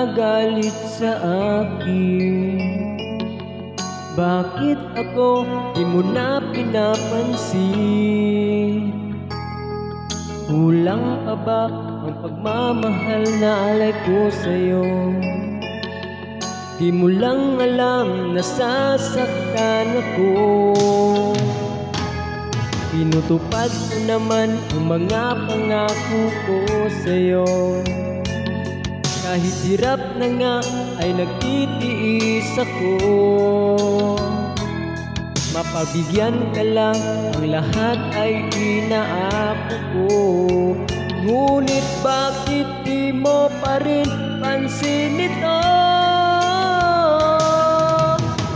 nagagalit sa akin? Bakit ako di mo na pinapansin? Kulang pa ba ang pagmamahal na alay ko sa'yo? Di mo lang alam na sasaktan ako. Pinutupad ko naman ang mga pangako ko sa'yo. Kahit hirap na nga ay nagtitiis ako. Mapabigyan ka lang, ang lahat ay inaako ko. Ngunit bakit di mo pa rin pansin ito?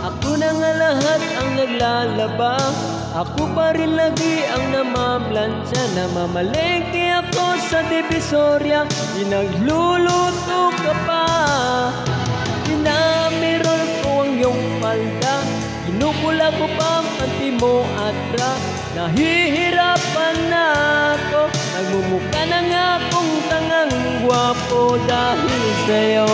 Ako na nga lahat ang naglalaba, ako pa rin lagi ang namamlansya. Namamalengke ako sa Divisoria, pinagluluto ka pa. Pinamirol ko ang iyong palda, kinukula ko pa ang panty mo at bra. Nahihirapan na ako, nagmumukha na nga akong tangang gwapo dahil sa'yo.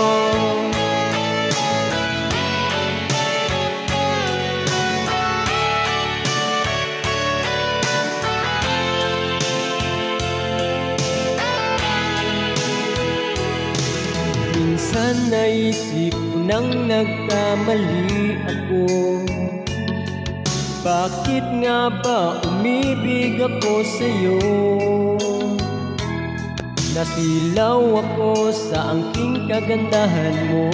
Minsan naisip ko nang nagkamali ako. Bakit nga ba umibig ako sa'yo? Nasilaw ako sa angking kagandahan mo.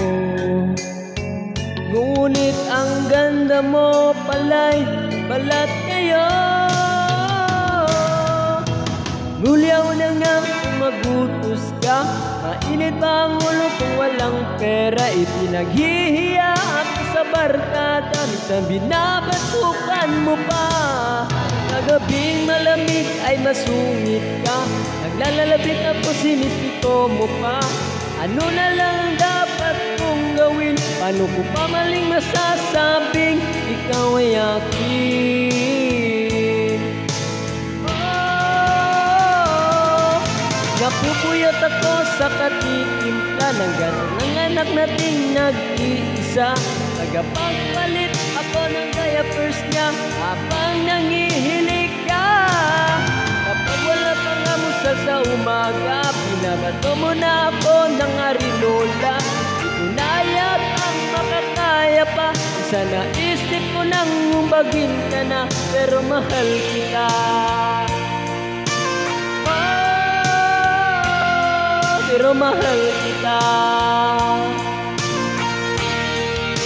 Ngunit ang ganda mo pala'y balat ngayon. Ngulyaw na nga kung magutos ka, mainit pa ang ulo kung walang pera. Ipinaghihiya ako sa barkada, minsan binabatukan mo pa. Kagabing malamig ay masungit ka, naglalalabit ako sinisiko mo pa. Ano na lang dapat kong gawin? Paano ko pa maling masasabing ikaw ay akin? Napupuyat ako sa katitimpla ng gano'n ng anak nating nag-iisa. Tagapagpalit ako ng diapers niya habang nangihilig ka. Kapag wala pang amusal sa umaga, binabato mo na ako ng arinola. Ito na yatang makakaya pa, isa naisip ko nang umbagin ka na, pero mahal kita. Pero mahal kita.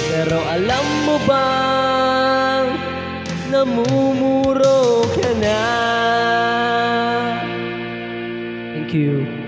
Pero alam mo bang namumuro ka na? Thank you.